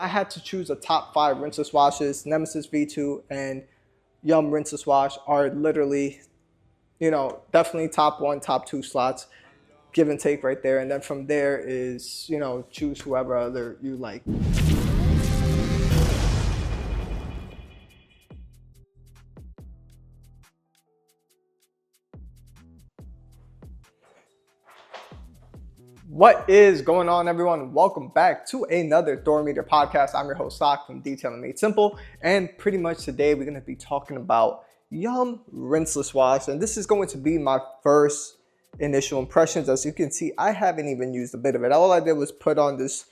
I had to choose a top 5 rinseless washes. Nemesis V2 and Yum rinseless wash are literally, definitely top 1, top 2 slots, give and take right there. And then from there is, choose whoever other you like. What is going on, everyone? Welcome back to another Thorometer podcast. I'm your host, Sock from Detailing Made Simple. And pretty much today, we're going to be talking about Yum Rinseless Wash. And this is going to be my first initial impressions. As you can see, I haven't even used a bit of it. All I did was put on this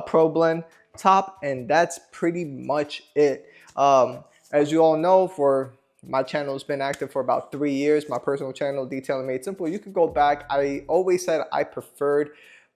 Pro Blend top, and that's pretty much it. As you all know, my channel has been active for about 3 years. My personal channel, Detailing Made Simple. You can go back. I always said I preferred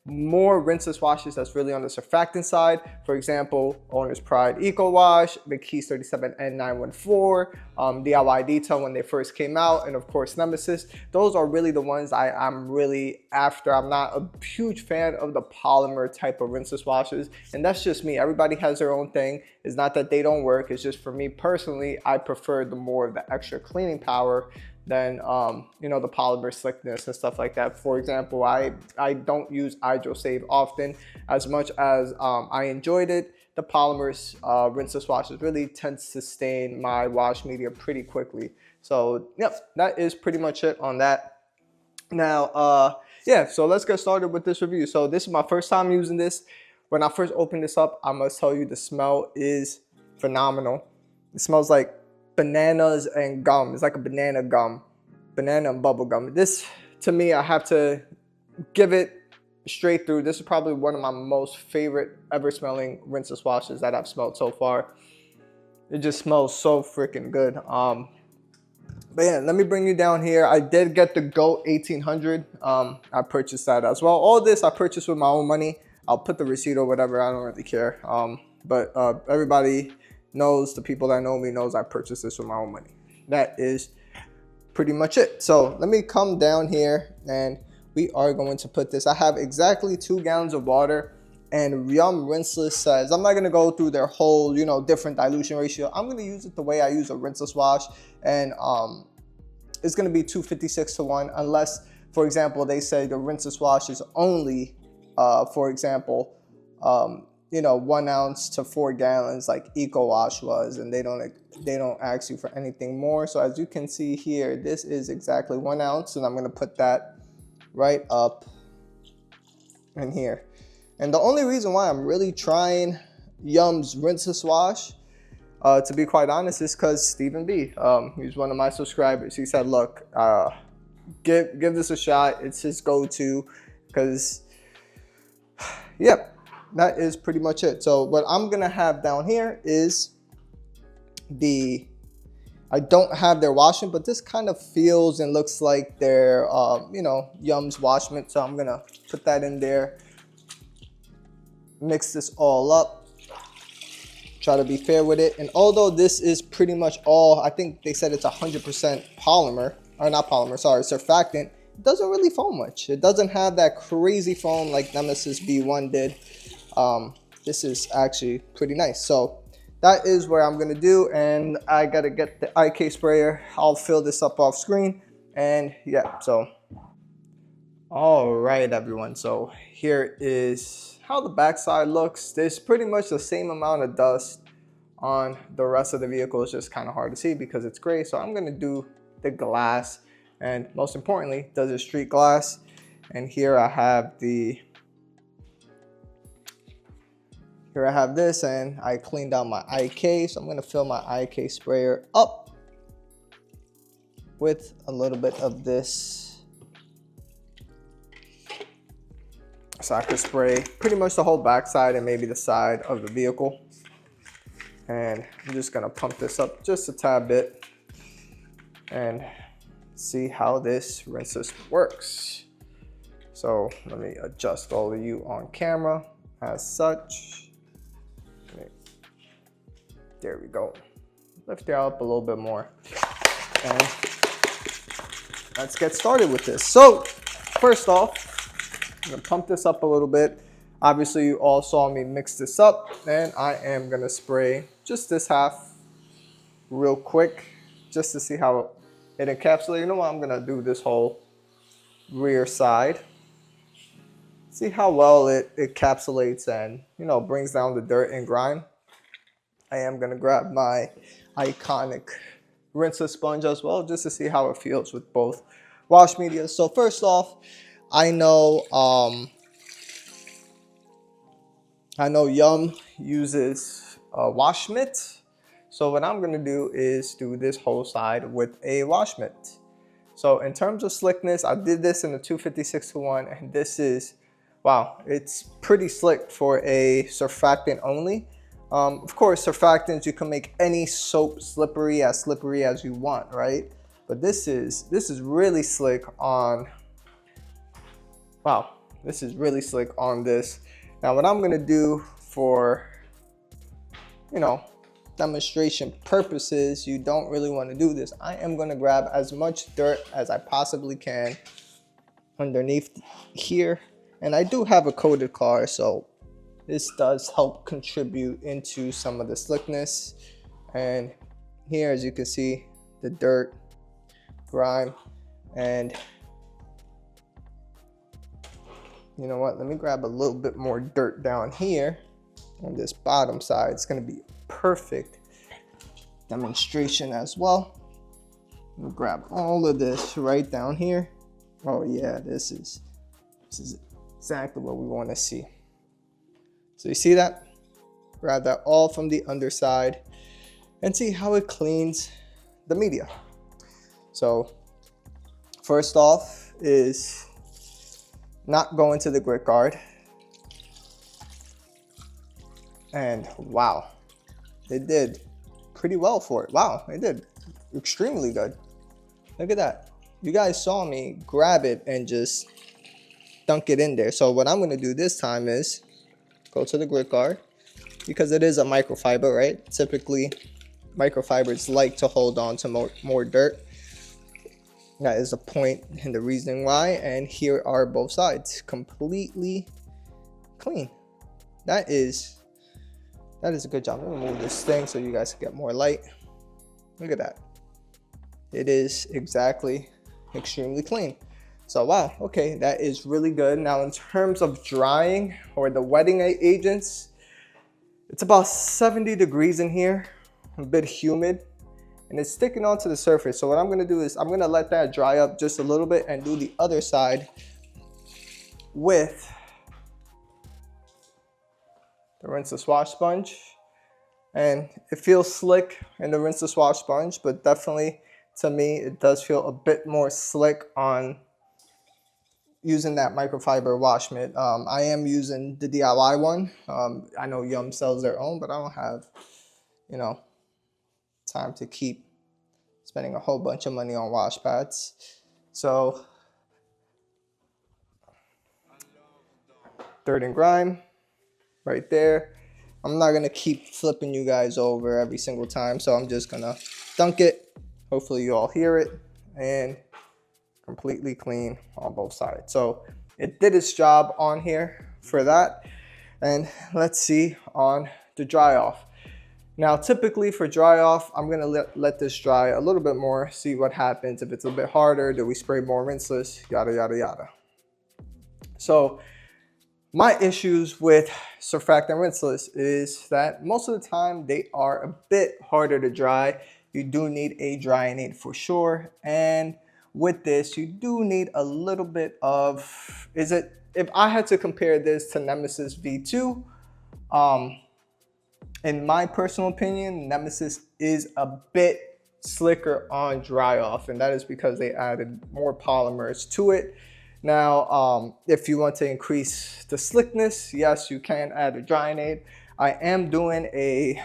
more rinseless washes that's really on the surfactant side. For example, Owner's Pride Eco Wash, the Keys 37 N914, DIY Detail when they first came out, and of course Nemesis. Those are really the ones I'm really after. I'm not a huge fan of the polymer type of rinseless washes, and that's just me. Everybody has their own thing. It's not that they don't work. It's just for me personally, I prefer the more of the extra cleaning power than the polymer slickness and stuff like that. For example, I don't use Hydro Save often. As much as I enjoyed it, the polymers rinseless washes really tends to stain my wash media pretty quickly. So yep, that is pretty much it on that. Now yeah, so let's get started with this review. So this is my first time using this. When I first opened this up, I must tell you the smell is phenomenal. It smells like bananas and gum. It's like a banana and bubble gum. This, to me, I have to give it straight through. This is probably one of my most favorite ever smelling rinseless washes that I've smelled so far. It just smells so freaking good. But yeah, let me bring you down here. I did get the GOAT 1800. I purchased that as well. All this I purchased with my own money. I'll put the receipt or whatever. I don't really care. But everybody knows, the people that know me knows I purchased this with my own money. That is pretty much it. So let me come down here and we are going to put this. I have exactly 2 gallons of water, and Yum Rinseless says, I'm not going to go through their whole, different dilution ratio. I'm going to use it the way I use a rinseless wash, and it's going to be 256 to 1, unless, for example, they say the rinseless wash is only, for example, 1 ounce to 4 gallons like Eco Wash was, and they don't ask you for anything more. So as you can see here, this is exactly 1 ounce, and I'm going to put that right up in here. And the only reason why I'm really trying Yum's rinseless wash, to be quite honest, is because Stephen B, he's one of my subscribers. He said, look, give this a shot. It's his go-to, because yep, that is pretty much it. So what I'm gonna have down here is I don't have their washing, but this kind of feels and looks like their Yum's wash mitt. So I'm gonna put that in there, mix this all up, try to be fair with it. And although this is pretty much all, I think they said it's 100% polymer, or not polymer, sorry, surfactant, it doesn't really foam much. It doesn't have that crazy foam like Nemesis V1 did. This is actually pretty nice. So that is where I'm gonna do, and I gotta get the IK sprayer. I'll fill this up off screen, and yeah, so all right, everyone, so here is how the backside looks. There's pretty much the same amount of dust on the rest of the vehicle. It's just kind of hard to see because it's gray. So I'm gonna do the glass, and most importantly, does it street glass. And here I have this, and I cleaned out my IK. So I'm gonna fill my IK sprayer up with a little bit of this, so I could spray pretty much the whole backside and maybe the side of the vehicle. And I'm just gonna pump this up just a tad bit and see how this rinseless works. So let me adjust all of you on camera as such. There we go. Lift it up a little bit more. And let's get started with this. So first off, I'm gonna pump this up a little bit. Obviously, you all saw me mix this up, and I am gonna spray just this half real quick just to see how it encapsulates. You know what, I'm gonna do this whole rear side. See how well it encapsulates and, you know, brings down the dirt and grime. I am gonna grab my iconic Rinseless sponge as well just to see how it feels with both wash media. So first off, I know Yum uses a wash mitt. So what I'm gonna do is do this whole side with a wash mitt. So in terms of slickness, I did this in the 256-1, and this is, wow, it's pretty slick for a surfactant only. Of course, surfactants, you can make any soap slippery as you want, right? But this is really slick on, wow, this is really slick on this. Now what I'm gonna do for, you know, demonstration purposes, you don't really want to do this. I am going to grab as much dirt as I possibly can underneath here, and I do have a coated car, so this does help contribute into some of the slickness. And here, as you can see, the dirt, grime, and you know what, let me grab a little bit more dirt down here on this bottom side. It's going to be perfect demonstration as well. We'll grab all of this right down here. Oh yeah, this is exactly what we want to see. So you see that? Grab that all from the underside and see how it cleans the media. So first off is not going to the grit guard. And wow, it did pretty well for it. Wow, it did extremely good. Look at that. You guys saw me grab it and just dunk it in there. So what I'm gonna do this time is go to the grit guard, because it is a microfiber, right? Typically, microfibers like to hold on to more dirt. That is the point and the reason why. And here are both sides completely clean. That is a good job. Let me move this thing so you guys can get more light. Look at that. It is extremely clean. So wow, okay, that is really good. Now in terms of drying or the wetting agents, it's about 70 degrees in here, a bit humid, and it's sticking onto the surface. So what I'm gonna do is I'm gonna let that dry up just a little bit and do the other side with the Rinseless wash sponge. And it feels slick in the Rinseless wash sponge, but definitely to me it does feel a bit more slick on using that microfiber wash mitt. I am using the DIY one. I know Yum sells their own, but I don't have, you know, time to keep spending a whole bunch of money on wash pads. So dirt and grime right there. I'm not gonna keep flipping you guys over every single time, so I'm just gonna dunk it. Hopefully you all hear it, and completely clean on both sides. So it did its job on here for that. And let's see on the dry off. Now typically for dry off, I'm gonna let this dry a little bit more, see what happens. If it's a bit harder, do we spray more Rinseless, yada yada yada. So my issues with Surfactant Rinseless is that most of the time they are a bit harder to dry. You do need a drying aid for sure. And with this, you do need a little bit of, if I had to compare this to Nemesis V2, in my personal opinion, Nemesis is a bit slicker on dry off, and that is because they added more polymers to it. Now, if you want to increase the slickness, yes, you can add a drying aid. I am doing a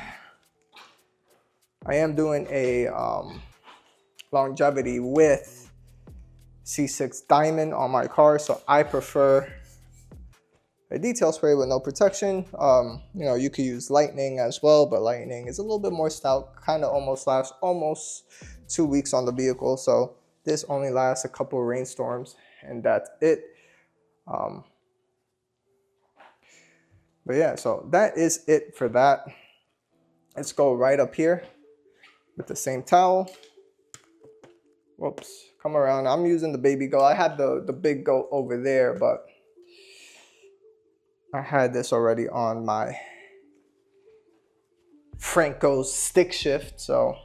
longevity with C6 Diamond on my car, so I prefer a detail spray with no protection. You know, you could use Lightning as well, but Lightning is a little bit more stout, kind of almost lasts almost 2 weeks on the vehicle. So this only lasts a couple of rainstorms, and that's it. But yeah, so that is it for that. Let's go right up here with the same towel. Whoops, come around. I'm using the baby goat. I had the big goat over there, but I had this already on my Franco's stick shift. So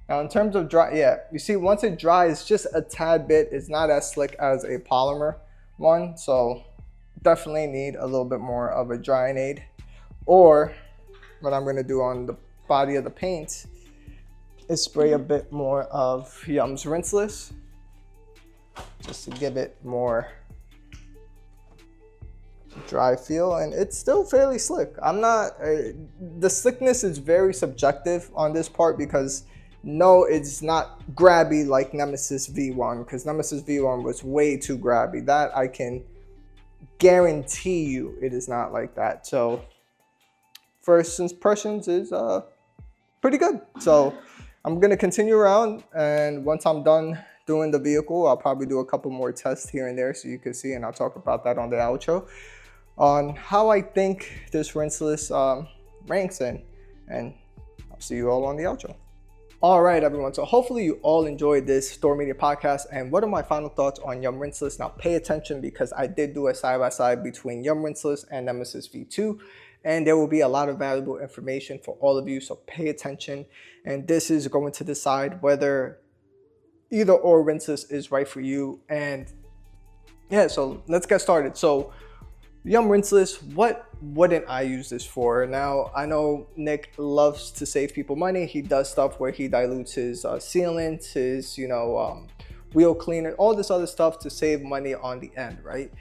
now in terms of dry, yeah, you see once it dries just a tad bit, it's not as slick as a polymer one. So definitely need a little bit more of a drying aid. Or what I'm gonna do on the body of the paint is spray a bit more of Yum's Rinseless just to give it more dry feel, and it's still fairly slick. I'm not, the slickness is very subjective on this part because no, it's not grabby like Nemesis V1, because Nemesis V1 was way too grabby. That I can guarantee you it is not like that. So first impressions is pretty good. So I'm gonna continue around, and once I'm done doing the vehicle, I'll probably do a couple more tests here and there so you can see, and I'll talk about that on the outro, on how I think this Rinseless ranks in, and I'll see you all on the outro. All right, everyone, so hopefully you all enjoyed this Store Media podcast, and what are my final thoughts on Yum Rinseless? Now pay attention because I did do a side-by-side between Yum Rinseless and Nemesis V2, and there will be a lot of valuable information for all of you, so pay attention. And this is going to decide whether either or Rinseless is right for you. And yeah, so let's get started. So Yum Rinseless, what wouldn't I use this for? Now, I know Nick loves to save people money. He does stuff where he dilutes his sealant, his, wheel cleaner, all this other stuff to save money on the end, right?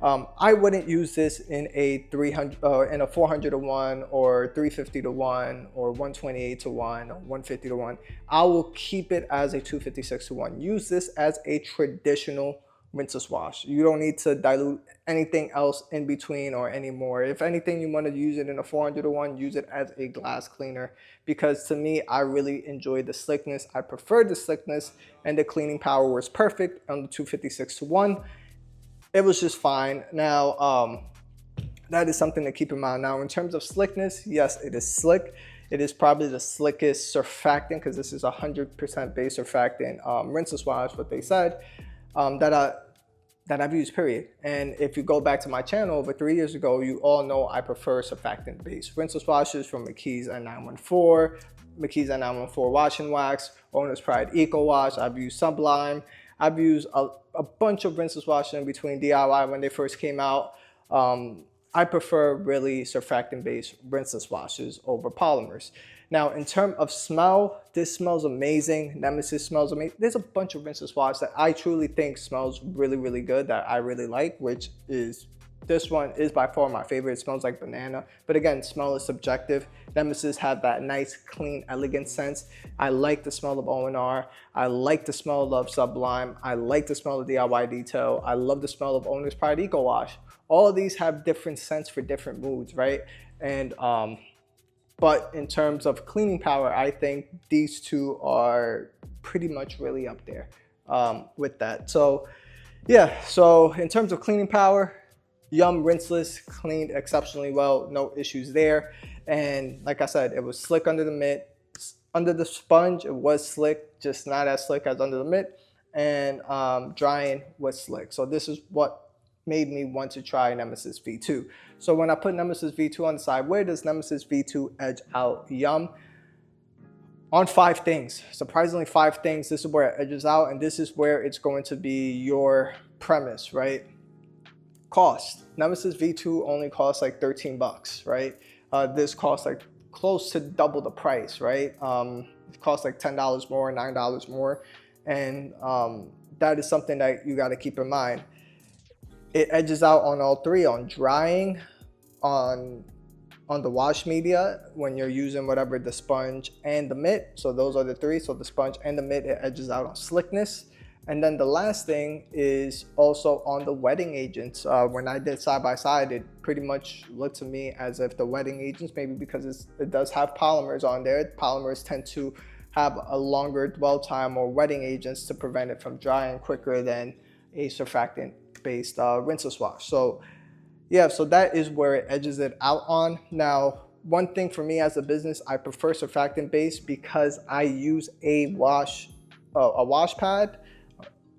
I wouldn't use this in a 400 to 1 or 350 to 1 or 128 to 1 or 150 to 1. I will keep it as a 256 to 1. Use this as a traditional rinseless wash. You don't need to dilute anything else in between or anymore. If anything, you want to use it in a 400 to 1, use it as a glass cleaner, because to me, I really enjoy the slickness. I prefer the slickness, and the cleaning power was perfect on the 256 to 1. It was just fine. Now, that is something to keep in mind. Now, in terms of slickness, yes, it is slick. It is probably the slickest surfactant, because this is 100% base surfactant rinseless wash, what they said, that I've used, period. And if you go back to my channel over 3 years ago, you all know I prefer surfactant-based rinseless washes from McKee's N914, McKee's N914 Wash and Wax, Owner's Pride Eco Wash. I've used Sublime. I've used a bunch of rinseless washes in between DIY when they first came out. I prefer really surfactant-based rinseless washes over polymers. Now, in terms of smell, this smells amazing. Nemesis smells amazing. There's a bunch of rinseless washes that I truly think smells really, really good, that I really like, which is, this one is by far my favorite. It smells like banana. But again, smell is subjective. Nemesis have that nice, clean, elegant sense. I like the smell of O&R. I like the smell of Sublime. I like the smell of DIY Detail. I love the smell of Owner's Pride Eco Wash. All of these have different scents for different moods, right? And but in terms of cleaning power, I think these two are pretty much really up there with that. So yeah, so in terms of cleaning power, Yum Rinseless cleaned exceptionally well, no issues there. And like I said, it was slick under the mitt. Under the sponge, it was slick, just not as slick as under the mitt. And drying was slick. So this is what made me want to try Nemesis V2. So when I put Nemesis V2 on the side, where does Nemesis V2 edge out Yum? On 5 things. Surprisingly, 5 things. This is where it edges out, and this is where it's going to be your premise, right? Cost. Nemesis V2 only costs like 13 bucks, right? This costs like close to double the price, right? It costs like $10 more, $9 more, and that is something that you got to keep in mind. It edges out on all 3, on drying, on the wash media when you're using whatever, the sponge and the mitt. So those are the 3. So the sponge and the mitt, it edges out on slickness. And then the last thing is also on the wetting agents. When I did side by side, it pretty much looked to me as if the wetting agents, maybe because it does have polymers on there. Polymers tend to have a longer dwell time, or wetting agents to prevent it from drying quicker than a surfactant based rinseless wash. So yeah, so that is where it edges it out on. Now, one thing for me as a business, I prefer surfactant based because I use a wash pad,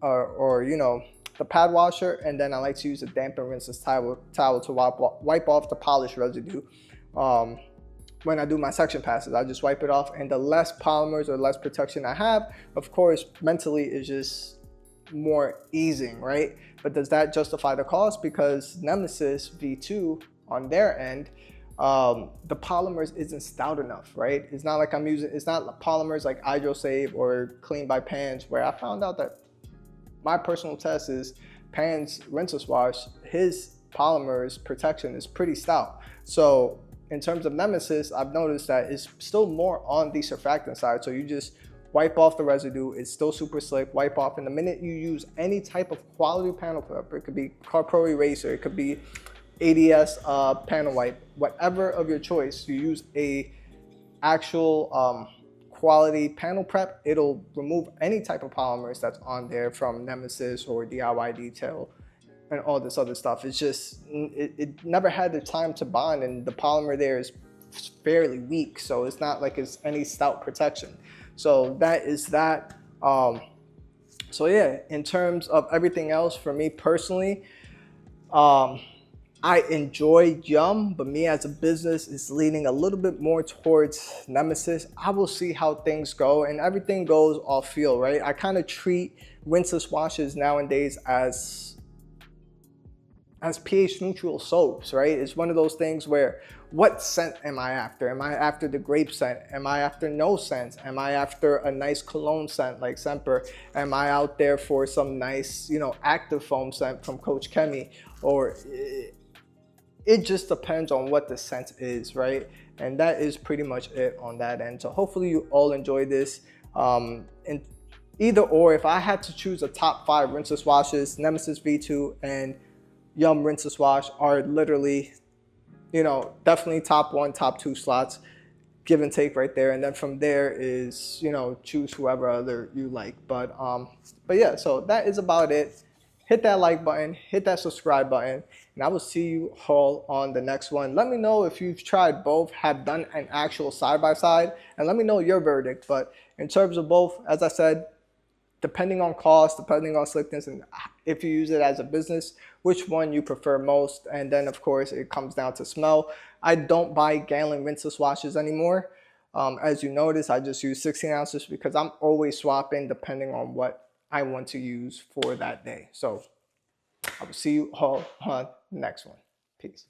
or you know, the pad washer, and then I like to use a damp and rinseless towel to wipe off the polish residue. When I do my section passes, I just wipe it off, and the less polymers or less protection I have, of course, mentally is just more easing, right? But does that justify the cost? Because Nemesis V2 on their end, the polymers isn't stout enough, right? It's not like it's not polymers like HydroSave or Clean by Pans, where I found out that my personal test is Pans Rinseless Wash, his polymers protection is pretty stout. So in terms of Nemesis, I've noticed that it's still more on the surfactant side. So you just wipe off the residue, it's still super slick, wipe off. And the minute you use any type of quality panel prepper, it could be Car Pro Eraser, it could be ADS panel wipe, whatever of your choice, you use a actual quality panel prep, it'll remove any type of polymers that's on there from Nemesis or DIY Detail and all this other stuff. It's just, it never had the time to bond, and the polymer there is fairly weak, so it's not like it's any stout protection. So that is that. So yeah, in terms of everything else, for me personally, I enjoy Yum, but me as a business is leaning a little bit more towards Nemesis. I will see how things go, and everything goes off feel, right? I kind of treat rinseless washes nowadays as pH neutral soaps, right? It's one of those things where, what scent am I after? Am I after the grape scent? Am I after no scent? Am I after a nice cologne scent like Semper? Am I out there for some nice, you know, active foam scent from Coach Kemi? Or it just depends on what the scent is, right? And that is pretty much it on that end. So hopefully you all enjoyed this. And either or, if I had to choose a top 5 rinseless washes, Nemesis V2 and Yum Rinseless Wash are literally, you know, definitely top 1, top 2 slots, give and take right there. And then from there is, you know, choose whoever other you like. But yeah, so that is about it. Hit that like button, hit that subscribe button, and I will see you all on the next one. Let me know if you've tried both, have done an actual side-by-side, and let me know your verdict. But in terms of both, as I said, depending on cost, depending on slickness, and if you use it as a business, which one you prefer most. And then of course it comes down to smell. I don't buy gallon rinseless washes anymore. As you notice, I just use 16 ounces because I'm always swapping depending on what I want to use for that day. So I will see you all on the next one. Peace.